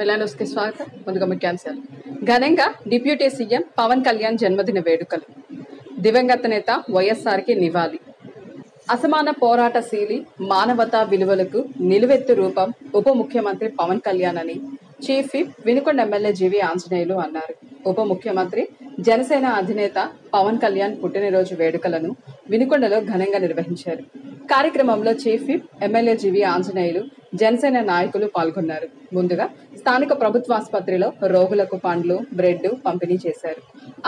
ఎలా న్యూస్కి స్వాగతం. ముందుగా ముఖ్యాంశాలు. ఘనంగా డిప్యూటీ సీఎం పవన్ కళ్యాణ్ జన్మదిన వేడుకలు. దివంగత నేత వైఎస్ఆర్కి నివాళి. అసమాన పోరాటశీలి, మానవతా విలువలకు నిలువెత్తు రూపం ఉప ముఖ్యమంత్రి పవన్ కళ్యాణ్ అని చీఫ్ విప్ వినుకొండ ఎమ్మెల్యే జీవి ఆంజనేయులు అన్నారు. ఉప ముఖ్యమంత్రి, జనసేన అధినేత పవన్ కళ్యాణ్ పుట్టినరోజు వేడుకలను వినుకొండలో ఘనంగా నిర్వహించారు. కార్యక్రమంలో చీఫ్ విప్ ఎమ్మెల్యే జీవి ఆంజనేయులు, జనసేన నాయకులు పాల్గొన్నారు. ముందుగా స్థానిక ప్రభుత్వాసుపత్రిలో రోగులకు పండ్లు, బ్రెడ్ పంపిణీ చేశారు.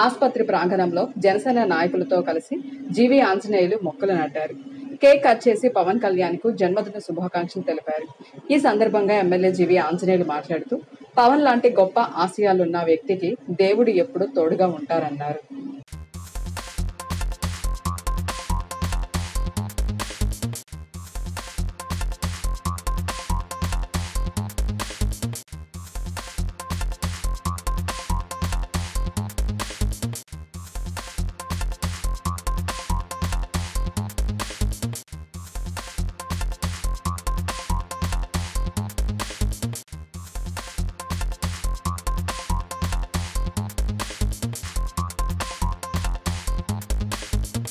ఆసుపత్రి ప్రాంగణంలో జనసేన నాయకులతో కలిసి జీవి ఆంజనేయులు మొక్కలు నాటారు. కేక్ కట్ చేసి పవన్ కళ్యాణ్ కు జన్మదిన శుభాకాంక్షలు తెలిపారు. ఈ సందర్భంగా ఎమ్మెల్యే జీవి ఆంజనేయులు మాట్లాడుతూ, పవన్ లాంటి గొప్ప ఆశయాలున్న వ్యక్తికి దేవుడు ఎప్పుడూ తోడుగా ఉంటారన్నారు.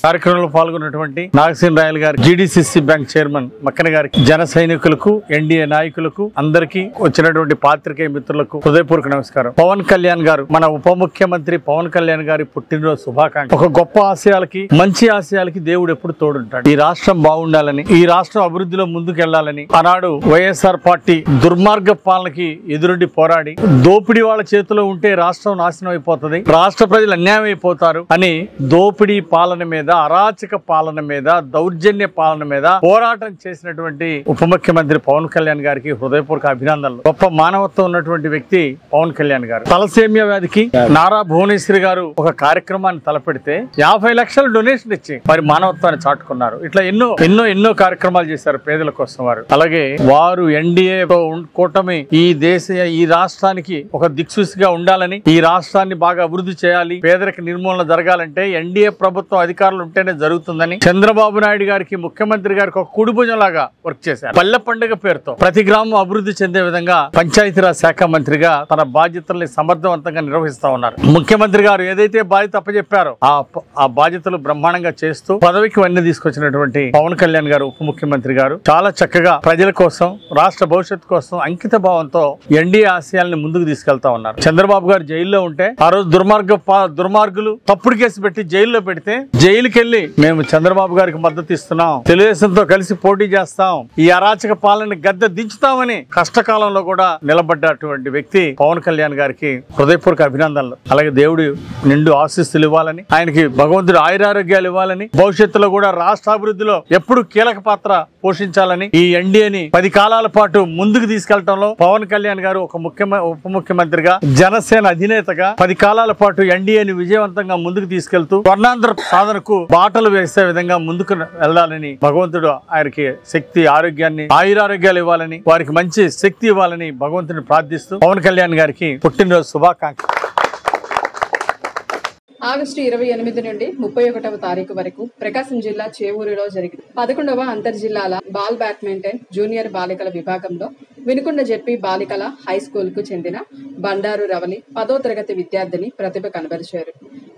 కార్యక్రమంలో పాల్గొన్నటువంటి నాగసేన రాయల్ గారి, జీడీసీసీ బ్యాంక్ చైర్మన్ మక్కన గారికి, జన సైనికులకు, ఎన్డీఏ నాయకులకు, అందరికీ వచ్చినటువంటి పాత్రికేయ మిత్రులకు హృదయపూర్వక నమస్కారం. పవన్ కళ్యాణ్ గారు, మన ఉప ముఖ్యమంత్రి పవన్ కళ్యాణ్ గారి పుట్టినరోజు శుభాకాంక్ష. ఒక గొప్ప ఆశయాలకి, మంచి ఆశయాలకి దేవుడు ఎప్పుడు తోడుంటాడు. ఈ రాష్ట్రం బాగుండాలని, ఈ రాష్ట్రం అభివృద్ధిలో ముందుకెళ్లాలని ఆనాడు వైఎస్ఆర్ పార్టీ దుర్మార్గ పాలనకి ఎదురుండి పోరాడి, దోపిడీ వాళ్ళ చేతిలో ఉంటే రాష్ట్రం నాశనం అయిపోతుంది, రాష్ట్ర ప్రజలు అన్యాయం అయిపోతారు అని దోపిడీ పాలన మీద, అరాచక పాలన మీద, దౌర్జన్య పాలన మీద పోరాటం చేసినటువంటి ఉప ముఖ్యమంత్రి పవన్ కళ్యాణ్ గారికి హృదయపూర్వక అభినందనలు. గొప్ప మానవత్వం ఉన్నటువంటి వ్యక్తి పవన్ కళ్యాణ్ గారు. తలసేమియా వ్యాధికి నారా భువనేశ్వరి గారు ఒక కార్యక్రమాన్ని తలపెడితే 50 లక్షల డొనేషన్ ఇచ్చి మరి మానవత్వాన్ని చాటుకున్నారు. ఇట్లా ఎన్నో కార్యక్రమాలు చేశారు పేదల కోసం వారు. అలాగే వారు ఎన్డీఏ కూటమి ఈ రాష్ట్రానికి ఒక దిక్సూచిగా ఉండాలని, ఈ రాష్ట్రాన్ని బాగా అభివృద్ధి చేయాలి, పేదరిక నిర్మూలన జరగాలంటే ఎన్డీఏ ప్రభుత్వం అధికారులు ఉంటేనే జరుగుతుందని చంద్రబాబు నాయుడు గారికి, ముఖ్యమంత్రి గారికి ఒక కుడిభుజం లాగా వర్క్ చేశారు. పల్లె పండుగ పేరుతో ప్రతి గ్రామం అభివృద్ధి చెందే విధంగా పంచాయతీరాజ్ శాఖ మంత్రిగా తన బాధ్యతల్ని సమర్థవంతంగా నిర్వహిస్తా ఉన్నారు. ముఖ్యమంత్రి గారు ఏదైతే బాధ్యత అప్పచెప్పారో ఆ బాధ్యతలు బ్రహ్మాండంగా చేస్తూ పదవికి వన్నీ తీసుకొచ్చినటువంటి పవన్ కళ్యాణ్ గారు, ఉప ముఖ్యమంత్రి గారు చాలా చక్కగా ప్రజల కోసం, రాష్ట్ర భవిష్యత్తు కోసం అంకిత భావంతో ఎన్డీఏ ఆశయాల్ని ముందుకు తీసుకెళ్తా ఉన్నారు. చంద్రబాబు గారు జైల్లో ఉంటే ఆ రోజు దుర్మార్గులు తప్పుడు కేసు పెట్టి జైల్లో పెడితే జైలుకి వెళ్ళి మేము చంద్రబాబు గారికి మద్దతు ఇస్తున్నాం, తెలుగుదేశంతో కలిసి పోటీ చేస్తాం, ఈ అరాచక పాలన గద్దె దించుతామని కష్టకాలంలో కూడా నిలబడ్డటువంటి వ్యక్తి పవన్ కళ్యాణ్ గారికి హృదయపూర్వక అభినందనలు. అలాగే దేవుడు నిండు ఆశీస్సులు ఇవ్వాలని, ఆయనకి భగవంతుడు ఆయురారోగ్యాలు ఇవ్వాలని, భవిష్యత్తులో కూడా రాష్ట్ర అభివృద్ధిలో ఎప్పుడు కీలక పాత్ర పోషించాలని, ఈ ఎన్డీఏని 10 కాలాల పాటు ముందుకు తీసుకెళ్లడంలో పవన్ కళ్యాణ్ గారు ఒక ఉప ముఖ్యమంత్రిగా, జనసేన అధినేతగా 10 కాలాల పాటు ఎన్డీఏని విజయవంతంగా ముందుకు తీసుకెళ్తూ స్వర్ణాంధ్ర సాధనకు బాటలు వేసే విధంగా ముందుకు వెళ్లాలని, భగవంతుడు ఆయనకి శక్తి, ఆయురారోగ్యాలు ఇవ్వాలని, వారికి మంచి శక్తి ఇవ్వాలని భగవంతుని ప్రార్థిస్తూ పవన్ కళ్యాణ్ గారికి పుట్టినరోజు శుభాకాంక్ష. ఆగస్టు 28 నుండి 31వ తారీఖు వరకు ప్రకాశం జిల్లా చేవూరులో జరిగిన 11వ అంతర్జిల్లాల బాల్ బ్యాడ్మింటన్ జూనియర్ బాలికల విభాగంలో వినుకొండ జెడ్పీ బాలికల హై స్కూల్ కు చెందిన బండారు రవలి 10వ తరగతి విద్యార్థిని ప్రతిభ కనబరిచారు.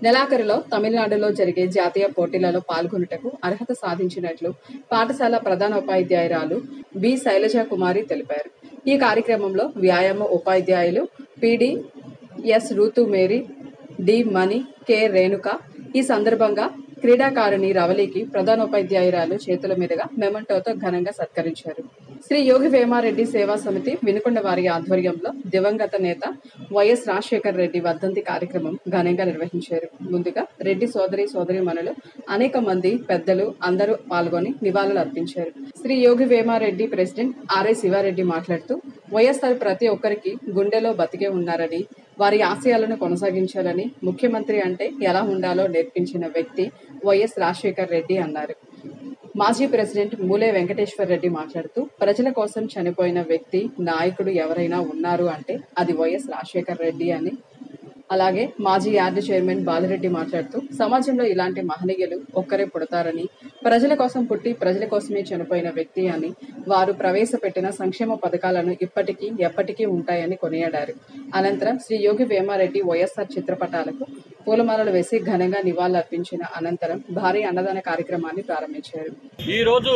నెలాఖరులో తమిళనాడులో జరిగే జాతీయ పోటీలలో పాల్గొనుటకు అర్హత సాధించినట్లు పాఠశాల ప్రధానోపాధ్యాయురాలు బి శైలజ కుమారి తెలిపారు. ఈ కార్యక్రమంలో వ్యాయామ ఉపాధ్యాయులు పిడి ఎస్ ఋతు మేరీ, డి మణి, కె రేణుక. ఈ సందర్భంగా క్రీడాకారిణి రవలికి ప్రధానోపాధ్యాయురాలు చేతుల మీదుగా మెమంటోతో ఘనంగా సత్కరించారు. శ్రీ యోగి వేమారెడ్డి సేవా సమితి వినుకొండ వారి ఆధ్వర్యంలో దివంగత నేత వైఎస్ రాజశేఖర్ రెడ్డి వర్ధంతి కార్యక్రమం ఘనంగా నిర్వహించారు. ముందుగా రెడ్డి సోదరీమణులు, అనేక మంది పెద్దలు అందరూ పాల్గొని నివాళులు అర్పించారు. శ్రీ యోగి వేమారెడ్డి ప్రెసిడెంట్ ఆర్ఐ శివారెడ్డి మాట్లాడుతూ, వైఎస్ఆర్ ప్రతి ఒక్కరికి గుండెలో బతికే ఉన్నారని, వారి ఆశయాలను కొనసాగించాలని, ముఖ్యమంత్రి అంటే ఎలా ఉండాలో నేర్పించిన వ్యక్తి వైఎస్ రాజశేఖర్ రెడ్డి అన్నారు. మాజీ ప్రెసిడెంట్ మూలే వెంకటేశ్వర రెడ్డి మాట్లాడుతూ, ప్రజల కోసం చనిపోయిన వ్యక్తి, నాయకుడు ఎవరైనా ఉన్నారు అంటే అది వైఎస్ రాజశేఖర్ రెడ్డి అని అలాగే మాజీ యార్డు చైర్మన్ బాలిరెడ్డి మాట్లాడుతూ సమాజంలో ఇలాంటి మహనీయులు ఒక్కరే పుడతారని, ప్రజల కోసం పుట్టి ప్రజల కోసమే చనిపోయిన వ్యక్తి అని, వారు ప్రవేశపెట్టిన సంక్షేమ పథకాలను ఇప్పటికీ ఎప్పటికీ ఉంటాయని కొనియాడారు. అనంతరం శ్రీ యోగి వేమారెడ్డి వైఎస్ఆర్ చిత్రపటాలకు పూలమాలలు వేసి ఘనంగా నివాళులర్పించిన అనంతరం భారీ అన్నదాన కార్యక్రమాన్ని ప్రారంభించారు. ఈరోజు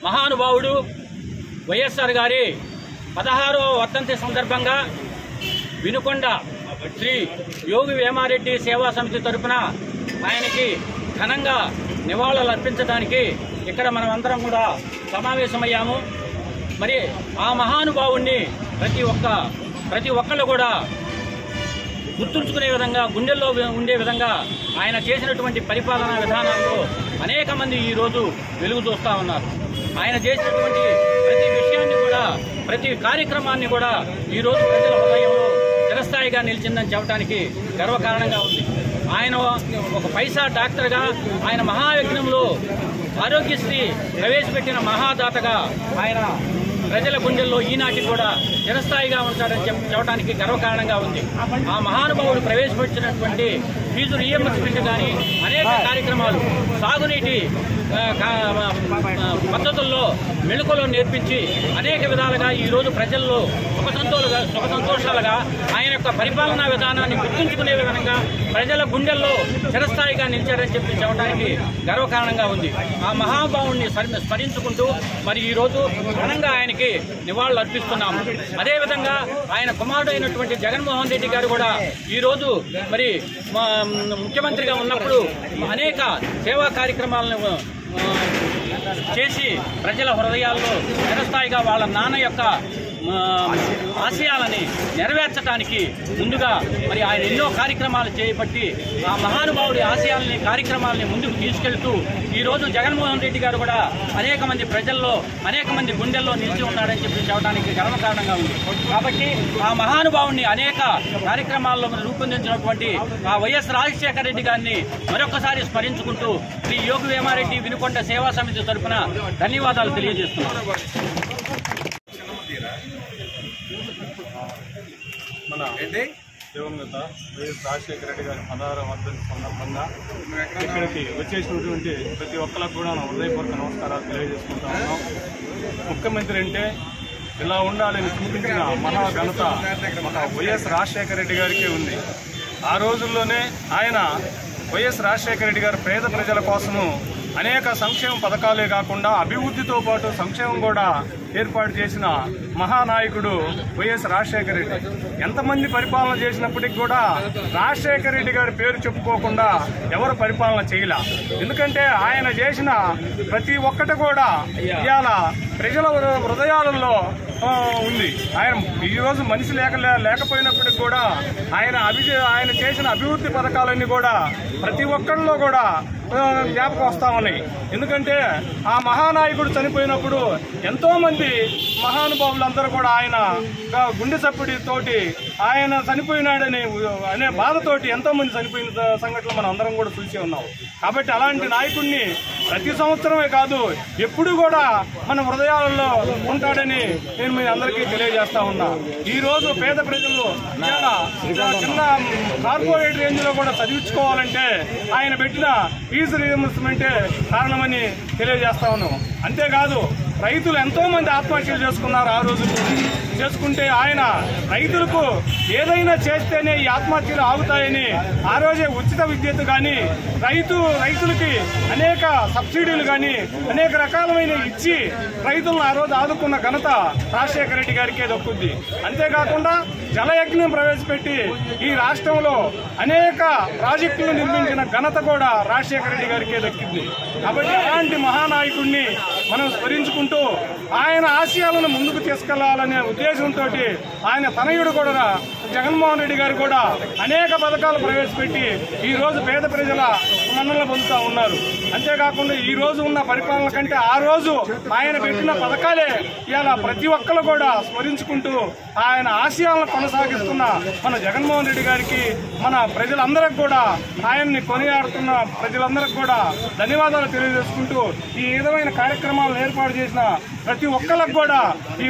మహానుభావుడు వైఎస్ఆర్ గారి 16వ వర్ధంతి సందర్భంగా వినుకొండ శ్రీ యోగి వేమారెడ్డి సేవా సమితి తరఫున ఆయనకి ఘనంగా నివాళులు అర్పించడానికి ఇక్కడ మనం అందరం కూడా సమావేశమయ్యాము. మరి ఆ మహానుభావుణ్ణి ప్రతి ఒక్కళ్ళు కూడా గుర్తుంచుకునే విధంగా, గుండెల్లో ఉండే విధంగా ఆయన చేసినటువంటి పరిపాలనా విధానాల్లో అనేక మంది ఈరోజు వెలుగు చూస్తూ ఉన్నారు. ఆయన చేసినటువంటి ప్రతి విషయాన్ని కూడా, ప్రతి కార్యక్రమాన్ని కూడా ఈరోజు ప్రజల హృదయంలో చిరస్థాయిగా నిలిచిందని చెప్పడానికి గర్వకారణంగా ఉంది. ఆయన ఒక పైసా డాక్టర్గా, ఆయన మహాయజ్ఞంలో ఆరోగ్యశ్రీ ప్రవేశపెట్టిన మహాదాతగా ఆయన ప్రజల గుండెల్లో ఈనాటికి కూడా చిరస్థాయిగా ఉంటాడని చెప్పడానికి గర్వకారణంగా ఉంది. ఆ మహానుభావుడు ప్రవేశపెట్టినటువంటి ఫీజు రీఎంబర్స్మెంట్ కానీ అనేక కార్యక్రమాలు, సాగునీటి పద్ధతుల్లో మెళుకువలు నేర్పించి అనేక విధాలుగా ఈరోజు ప్రజల్లో సుఖ సంతోషాలుగా ఆయన యొక్క పరిపాలనా విధానాన్ని గుర్తుంచుకునే విధంగా ప్రజల గుండెల్లో చిరస్థాయిగా నిలిచారని చెప్పడానికి గర్వకారణంగా ఉంది. ఆ మహానుభావుడిని స్మరించుకుంటూ మరి ఈరోజు ఘనంగా ఆయనకి నివాళులు అర్పిస్తున్నాము. అదేవిధంగా ఆయన కుమారుడు అయినటువంటి జగన్మోహన్ రెడ్డి గారు కూడా ఈరోజు మరి ముఖ్యమంత్రిగా ఉన్నప్పుడు అనేక సేవా కార్యక్రమాలను చేసి ప్రజల హృదయాల్లో చిరస్థాయిగా వాళ్ళ నాన్న యొక్క ఆశయాలని నెరవేర్చడానికి ముందుగా మరి ఆయన ఎన్నో కార్యక్రమాలు చేపట్టి ఆ మహానుభావుడి ఆశయాలని, కార్యక్రమాలని ముందుకు తీసుకెళ్తూ ఈరోజు జగన్మోహన్ రెడ్డి గారు కూడా అనేక మంది ప్రజల్లో, అనేక మంది గుండెల్లో నిలిచి ఉన్నాడని చెప్పడానికి గర్వకారణంగా ఉంది. కాబట్టి ఆ మహానుభావుడిని అనేక కార్యక్రమాల్లో రూపొందించినటువంటి ఆ వైఎస్ రాజశేఖర రెడ్డి గారిని మరొకసారి స్మరించుకుంటూ శ్రీ యోగి వేమారెడ్డి వినుకొండ సేవా సమితి తరఫున ధన్యవాదాలు తెలియజేస్తున్నాను. మన దివంగత వైఎస్ రాజశేఖర రెడ్డి గారి 16వ వర్ధంతి సందర్భంగా ఇక్కడికి వచ్చేసినటువంటి ప్రతి ఒక్కరికి కూడా నా హృదయపూర్వక నమస్కారాలు తెలియజేసుకుంటా ఉన్నాం. ముఖ్యమంత్రి అంటే ఇలా ఉండాలని చూపించిన మహాఘనత మన వైఎస్ రాజశేఖర రెడ్డి గారికి ఉంది. ఆ రోజుల్లోనే ఆయన వైఎస్ రాజశేఖర రెడ్డి గారు పేద ప్రజల కోసము అనేక సంక్షేమ పథకాలే కాకుండా అభివృద్ధితో పాటు సంక్షేమం కూడా ఏర్పాటు చేసిన మహానాయకుడు వైఎస్ రాజశేఖర రెడ్డి. ఎంతమంది పరిపాలన చేసినప్పటికీ కూడా రాజశేఖర రెడ్డి గారి పేరు చెప్పుకోకుండా ఎవరు పరిపాలన చేయలే. ఎందుకంటే ఆయన చేసిన ప్రతి ఒక్కటి కూడా ఇవాళ ప్రజల హృదయాలలో ఉంది. ఆయన ఈరోజు మనిషి లేకపోయినప్పటికీ కూడా ఆయన చేసిన అభివృద్ధి పథకాలన్నీ కూడా ప్రతి ఒక్కరిలో కూడా జ్ఞాపకం వస్తా ఉన్నాయి. ఎందుకంటే ఆ మహానాయకుడు చనిపోయినప్పుడు ఎంతో మంది మహానుభావులందరూ కూడా ఆయన గుండె చప్పుడితోటి ఆయన చనిపోయినాడని అనే బాధతోటి ఎంతో మంది చనిపోయిన సంఘటనలు మనం అందరం కూడా చూసి ఉన్నాం. కాబట్టి అలాంటి నాయకుడిని ప్రతి సంవత్సరమే కాదు ఎప్పుడు కూడా మన హృదయాలలో ఉంటాడని నేను మీ అందరికీ తెలియజేస్తా ఉన్నా. ఈ రోజు పేద ప్రజలు చిన్న కార్పొరేట్ రేంజ్ లో కూడా చదివించుకోవాలంటే ఆయన పెట్టిన ఫీజు రీయింబర్స్మెంటే కారణమని తెలియజేస్తా ఉన్నాం. అంతేకాదు రైతులు ఎంతో మంది ఆత్మహత్యలు చేసుకున్నారు. ఆ రోజు చేసుకుంటే ఆయన రైతులకు ఏదైనా చేస్తేనే ఈ ఆత్మహత్యలు ఆగుతాయని ఆ రోజే ఉచిత విద్యుత్ కానీ రైతులకి అనేక సబ్సిడీలు కానీ అనేక రకాలమైన ఇచ్చి రైతులను ఆ రోజు ఆదుకున్న ఘనత రాజశేఖర రెడ్డి గారికే దక్కుద్ది. అంతేకాకుండా జలయజ్ఞం ప్రవేశపెట్టి ఈ రాష్ట్రంలో అనేక ప్రాజెక్టులు నిర్మించిన ఘనత కూడా రాజశేఖర రెడ్డి గారికే దక్కింది. కాబట్టి అలాంటి మహానాయకుడిని మనం స్మరించుకుంటూ ఆయన ఆశయాలను ముందుకు తీసుకెళ్లాలనే ఉద్దేశంతో ఆయన తనయుడు కూడా జగన్మోహన్ రెడ్డి గారు కూడా అనేక పథకాలు ప్రవేశపెట్టి ఈ రోజు పేద ప్రజల మన్ననలు పొందుతూ ఉన్నారు. అంతేకాకుండా ఈ రోజు ఉన్న పరిపాలన కంటే ఆ రోజు ఆయన పెట్టిన పథకాలే ఇలా ప్రతి ఒక్కరు కూడా స్మరించుకుంటూ ఆయన ఆశయాలను కొనసాగిస్తున్న మన జగన్మోహన్ రెడ్డి గారికి, మన ప్రజలందరికి కూడా ఆయన్ని కొనియాడుతున్న ప్రజలందరికీ కూడా ధన్యవాదాలు తెలియజేసుకుంటూ ఈ విధమైన కార్యక్రమాలను ఏర్పాటు చేసిన ప్రతి ఒక్కరికి కూడా ఈ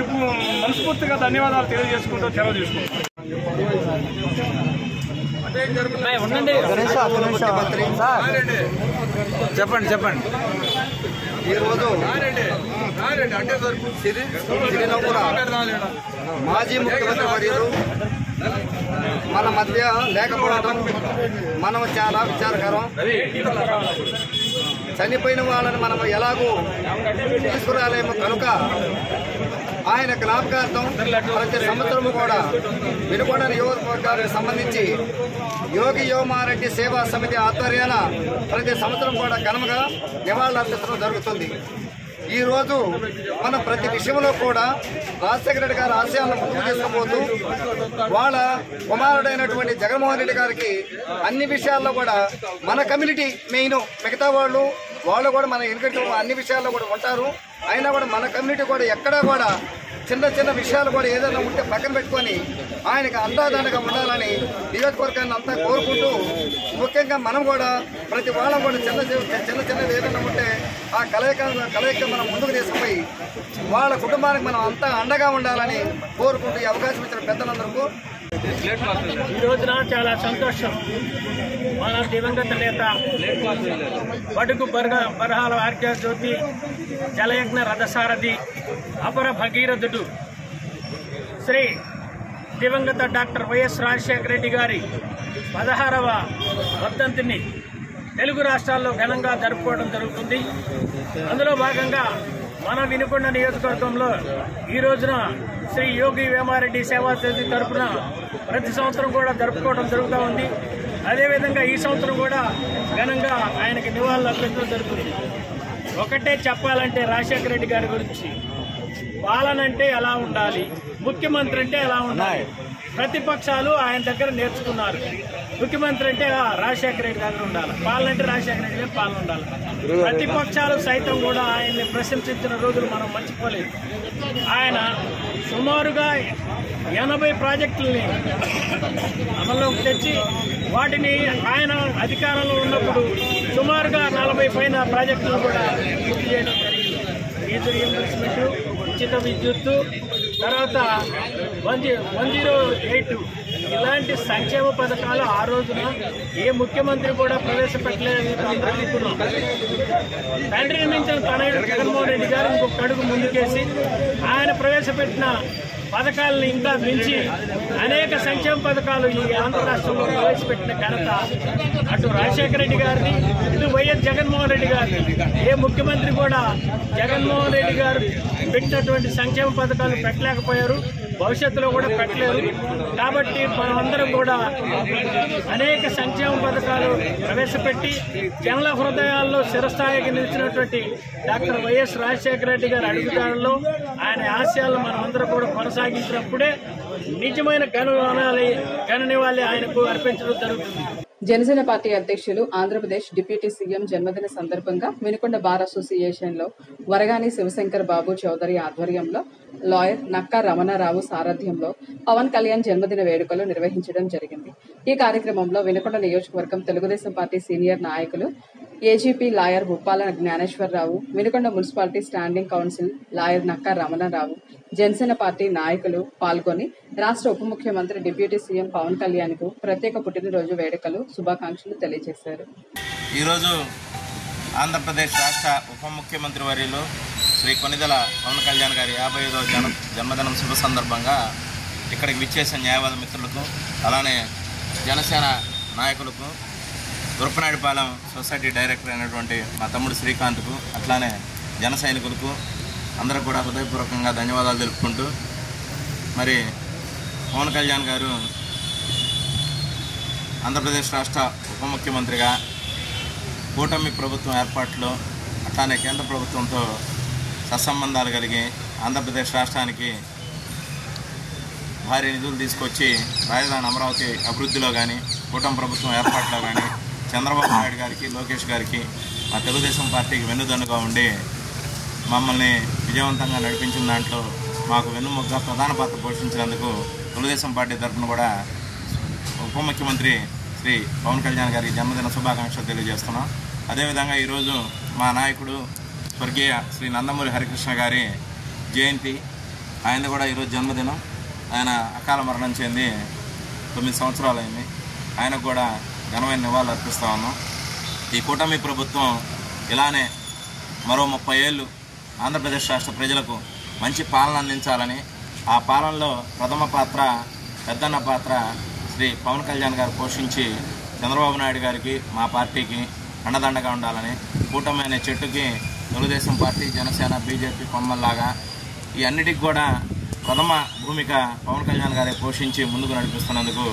మనస్ఫూర్తిగా ధన్యవాదాలు తెలియజేసుకుంటూ సెలవు తీసుకుంటాం. చెప్పండి. ఈరోజు సిరినవ్వుల మాజీ ముఖ్యమంత్రి వర్యులు మన మధ్య లేకపోవడం మనం చాలా విచారకరం. చనిపోయిన వాళ్ళని మనం ఎలాగూ తీసుకురాలేము కనుక ఆయన జ్ఞాపకార్థం ప్రతి సంవత్సరము కూడా వినుకొండ నియోజకవర్గానికి సంబంధించి యోగి యోమారెడ్డి సేవా సమితి ఆధ్వర్యాన ప్రతి సంవత్సరం కూడా ఘనంగా నివాళులర్పించడం జరుగుతుంది. ఈరోజు మనం ప్రతి విషయంలో కూడా రాజశేఖర రెడ్డి గారి ఆశయాలను ముందుకు తీసుకుపోతూ వాళ్ళ కుమారుడైనటువంటి జగన్మోహన్ రెడ్డి గారికి అన్ని విషయాల్లో కూడా మన కమ్యూనిటీ మెయిన్, మిగతా వాళ్ళు కూడా మన ఎన్నికటి అన్ని విషయాల్లో కూడా ఉంటారు. అయినా కూడా మన కమ్యూనిటీ కూడా ఎక్కడా కూడా చిన్న విషయాలు కూడా ఏదైనా ఉంటే పక్కన పెట్టుకొని ఆయనకు అందాదండగా ఉండాలని నియోజకవర్గాన్ని అంతా కోరుకుంటూ, ముఖ్యంగా మనం కూడా ప్రతి వాళ్ళం కూడా చిన్న ఏదైనా ఉంటే ఆ కలయిక మనం ముందుకు తీసుకుపోయి వాళ్ళ కుటుంబానికి మనం అంతా అండగా ఉండాలని కోరుకుంటూ ఈ అవకాశం ఇచ్చిన పెద్దలందరికీ ఈ రోజున చాలా సంతోషం. మన దివంగత నేత బడుగు బరహాల ఆర్కే జ్యోతి జలయజ్ఞ రథసారథి అపర భగీరథుడు శ్రీ దివంగత డాక్టర్ వైఎస్ రాజశేఖర రెడ్డి గారి 16వ వర్ధంతిని తెలుగు రాష్ట్రాల్లో ఘనంగా జరుపుకోవడం జరుగుతుంది. అందులో భాగంగా మన వినుకొండ నియోజకవర్గంలో ఈ రోజున శ్రీ యోగి వేమారెడ్డి సేవా సమితి తరఫున ప్రతి సంవత్సరం కూడా జరుపుకోవడం జరుగుతూ ఉంది. అదేవిధంగా ఈ సంవత్సరం కూడా ఘనంగా ఆయనకి నివాళులు అర్పించడం జరుగుతుంది. ఒకటే చెప్పాలంటే రాజశేఖర రెడ్డి గారి గురించి, పాలన అంటే ఎలా ఉండాలి, ముఖ్యమంత్రి అంటే ఎలా ఉండాలి, ప్రతిపక్షాలు ఆయన దగ్గర నేర్చుకున్నారు. ముఖ్యమంత్రి అంటే రాజశేఖర రెడ్డి దగ్గర ఉండాలి, పాలన అంటే రాజశేఖర రెడ్డి దగ్గర పాలన ఉండాలి. ప్రతిపక్షాలు సైతం కూడా ఆయన్ని ప్రశంసించిన రోజులు మనం మర్చిపోలేదు. ఆయన సుమారుగా 80 ప్రాజెక్టుల్ని అమల్లోకి తెచ్చి వాటిని ఆయన అధికారంలో ఉన్నప్పుడు సుమారుగా 40 పైన ప్రాజెక్టులు కూడా పూర్తి చేయడం జరిగింది. ఫీజు రీయింబర్స్మెంట్, ఉచిత విద్యుత్తు, తర్వాత 108 ఇలాంటి సంక్షేమ పథకాలు ఆ రోజున ఏ ముఖ్యమంత్రి కూడా ప్రవేశపెట్టలేదు. తండ్రిని మించిన తనయుడు జగన్మోహన్ రెడ్డి గారు ఇంకొక అడుగు ముందుకేసి ఆయన ప్రవేశపెట్టిన పథకాలను ఇంకా మించి అనేక సంక్షేమ పథకాలు ఈ ఆంధ్ర రాష్ట్రంలో ప్రవేశపెట్టిన ఘనత అటు రాజశేఖర రెడ్డి గారిని, ఇటు వైఎస్ జగన్మోహన్ రెడ్డి గారిని. ఏ ముఖ్యమంత్రి కూడా జగన్మోహన్ రెడ్డి గారు పెట్టినటువంటి సంక్షేమ పథకాలు పెట్టలేకపోయారు, భవిష్యత్తులో కూడా పెట్టలేరు. కాబట్టి మనమందరం కూడా అనేక సంక్షేమ పథకాలు ప్రవేశపెట్టి జనుల హృదయాల్లో చిరస్థాయికి నిలిచినటువంటి డాక్టర్ వైఎస్ రాజశేఖర రెడ్డి గారి అడుగుదారుల్లో ఆయన ఆశయాలను మనమందరం కూడా కొనసాగించినప్పుడే నిజమైన ఘన నివాళి ఆయనకు అర్పించడం జరుగుతుంది. జనసేన పార్టీ అధ్యక్షులు, ఆంధ్రప్రదేశ్ డిప్యూటీ సీఎం జన్మదిన సందర్భంగా వినుకొండ బార్ అసోసియేషన్ లో వరగాని శివశంకర్ బాబు చౌదరి ఆధ్వర్యంలో లాయర్ నక్కా రమణారావు సారథ్యంలో పవన్ కళ్యాణ్ జన్మదిన వేడుకలు నిర్వహించడం జరిగింది. ఈ కార్యక్రమంలో వినుకొండ నియోజకవర్గం తెలుగుదేశం పార్టీ సీనియర్ నాయకులు AGP lawyer Uppala Gnaneswararao, Vinukonda municipality standing council lawyer Nakka Ramanarao, Janasena party నాయకులు పాల్గొని రాష్ట్ర ఉప ముఖ్యమంత్రి డిప్యూటీ సీఎం పవన్ కళ్యాణ్ కు ప్రత్యేక పుట్టినరోజు వేడుకలు శుభాకాంక్షలు తెలియజేశారు. ఈరోజు ఆంధ్రప్రదేశ్ రాష్ట్ర ఉప ముఖ్యమంత్రి వర్యులు శ్రీ కొనిదెల పవన్ కళ్యాణ్ గారి 55వ జన్మదినం శుభ సందర్భంగా ఇక్కడికి విచ్చేసిన న్యాయవాద మిత్రులకు, అలానే జనసేన నాయకులకు, గురపనాయుడుపాలెం సొసైటీ డైరెక్టర్ అయినటువంటి మా తమ్ముడు శ్రీకాంత్కు, అట్లానే జన సైనికులకు అందరూ కూడా హృదయపూర్వకంగా ధన్యవాదాలు తెలుపుకుంటూ, మరి పవన్ కళ్యాణ్ గారు ఆంధ్రప్రదేశ్ రాష్ట్ర ఉప ముఖ్యమంత్రిగా కూటమి ప్రభుత్వం ఏర్పాటులో, అట్లానే కేంద్ర ప్రభుత్వంతో సత్సంబంధాలు కలిగి ఆంధ్రప్రదేశ్ రాష్ట్రానికి భారీ నిధులు తీసుకొచ్చి రాజధాని అమరావతి అభివృద్ధిలో కానీ, కూటమి ప్రభుత్వం ఏర్పాటులో కానీ చంద్రబాబు నాయుడు గారికి, లోకేష్ గారికి, మా తెలుగుదేశం పార్టీకి వెన్నుదన్నుగా ఉండి మమ్మల్ని విజయవంతంగా నడిపించిన దాంట్లో మాకు వెన్నుముగ్గా ప్రధాన పాత్ర పోషించినందుకు తెలుగుదేశం పార్టీ తరఫున కూడా ఉప ముఖ్యమంత్రి శ్రీ పవన్ కళ్యాణ్ గారికి జన్మదిన శుభాకాంక్షలు తెలియజేస్తున్నాం. అదేవిధంగా ఈరోజు మా నాయకుడు స్వర్గీయ శ్రీ నందమూరి హరికృష్ణ గారి జయంతి, ఆయన కూడా ఈరోజు జన్మదినం. ఆయన అకాల మరణం చెంది 9 సంవత్సరాలైంది. ఆయనకు కూడా ఘనమైన నివాళులు అర్పిస్తూ ఉన్నాం. ఈ కూటమి ప్రభుత్వం ఇలానే మరో 30 ఏళ్ళు ఆంధ్రప్రదేశ్ రాష్ట్ర ప్రజలకు మంచి పాలన అందించాలని, ఆ పాలనలో ప్రథమ పాత్ర పెద్దన్న పాత్ర శ్రీ పవన్ కళ్యాణ్ గారు పోషించి చంద్రబాబు నాయుడు గారికి మా పార్టీకి అండదండగా ఉండాలని, కూటమి అనే చెట్టుకి తెలుగుదేశం పార్టీ, జనసేన, బీజేపీ కొమ్మల్లాగా ఈ అన్నిటికి కూడా ప్రథమ భూమిక పవన్ కళ్యాణ్ గారే పోషించి ముందుకు నడిపిస్తున్నందుకు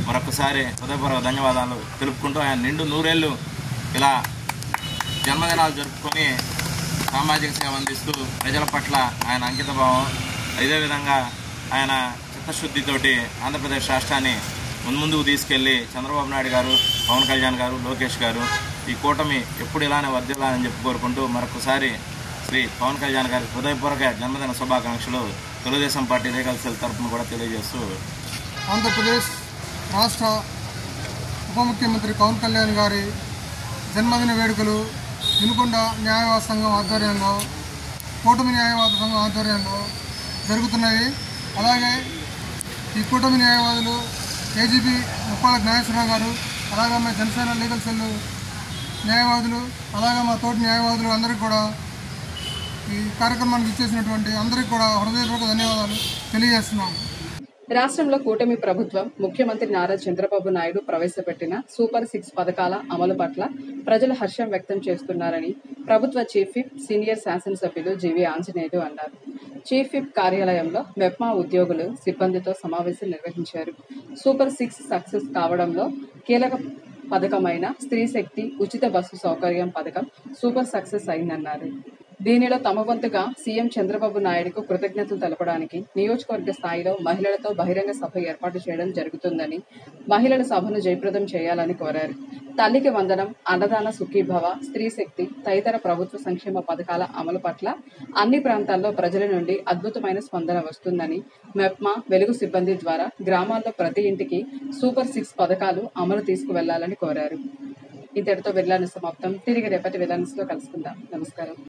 మరొకసారి హృదయపూర్వక ధన్యవాదాలు తెలుపుకుంటూ, ఆయన నిండు 100 ఏళ్ళు ఇలా జన్మదినాలు జరుపుకొని సామాజిక సేవ అందిస్తూ ప్రజల పట్ల ఆయన అంకితభావం, ఇదే విధంగా ఆయన చిత్తశుద్ధితోటి ఆంధ్రప్రదేశ్ రాష్ట్రాన్ని ముందుకు తీసుకెళ్లి చంద్రబాబు నాయుడు గారు, పవన్ కళ్యాణ్ గారు, లోకేష్ గారు ఈ కూటమి ఎప్పుడు ఇలానే వర్ధిల్లాలని చెప్పి కోరుకుంటూ మరొకసారి శ్రీ పవన్ కళ్యాణ్ గారికి హృదయపూర్వక జన్మదిన శుభాకాంక్షలు తెలుగుదేశం పార్టీ లీగల్ సెల్ తరఫున కూడా తెలియజేస్తూ, ఆంధ్రప్రదేశ్ రాష్ట్ర ఉప ముఖ్యమంత్రి పవన్ కళ్యాణ్ గారి జన్మదిన వేడుకలు వినుకొండ న్యాయవాద సంఘం ఆధ్వర్యంలో, కూటమి న్యాయవాద సంఘం ఆధ్వర్యంలో జరుగుతున్నాయి. అలాగే ఈ కూటమి న్యాయవాదులు ఏజీపీ ముప్పాల జ్ఞానేశ్వరరావు గారు, అలాగే మా జనసేన లీగల్ సెల్ న్యాయవాదులు, అలాగే మా తోటి న్యాయవాదులు అందరికీ కూడా ఈ కార్యక్రమానికి ఇచ్చేసినటువంటి అందరికీ కూడా హృదయపూర్వక ధన్యవాదాలు తెలియజేస్తున్నాము. రాష్ట్రంలో కూటమి ప్రభుత్వం ముఖ్యమంత్రి నారా చంద్రబాబు నాయుడు ప్రవేశపెట్టిన సూపర్ 6 పథకాల అమలు పట్ల ప్రజలు హర్షం వ్యక్తం చేస్తున్నారని ప్రభుత్వ చీఫ్ విప్, సీనియర్ శాసనసభ్యులు జీవీ ఆంజనేయులు అన్నారు. చీఫ్ విప్ కార్యాలయంలో మెప్మా ఉద్యోగులు, సిబ్బందితో సమావేశం నిర్వహించారు. సూపర్ 6 సక్సెస్ కావడంలో కీలక పథకమైన స్త్రీ శక్తి ఉచిత బస్సు సౌకర్యం పథకం సూపర్ సక్సెస్ అయిందన్నారు. దీనిలో తమ వంతుగా సీఎం చంద్రబాబు నాయుడుకు కృతజ్ఞతలు తెలపడానికి నియోజకవర్గ స్థాయిలో మహిళలతో బహిరంగ సభ ఏర్పాటు చేయడం జరుగుతుందని, మహిళల సభను జయప్రదం చేయాలని కోరారు. తల్లికి వందనం, అన్నదాన సుఖీభవ, స్త్రీ శక్తి తదితర ప్రభుత్వ సంక్షేమ పథకాల అమలు పట్ల అన్ని ప్రాంతాల్లో ప్రజల నుండి అద్భుతమైన స్పందన వస్తుందని, మెప్మా, వెలుగు సిబ్బంది ద్వారా గ్రామాల్లో ప్రతి ఇంటికి సూపర్ 6 పథకాలు అమలు తీసుకువెళ్లాలని కోరారు. ఇంతటితో విల్లానిస్ సమాప్తం. తిరిగి రేపటి విల్లానిస్లో కలుసుకుందాం. నమస్కారం.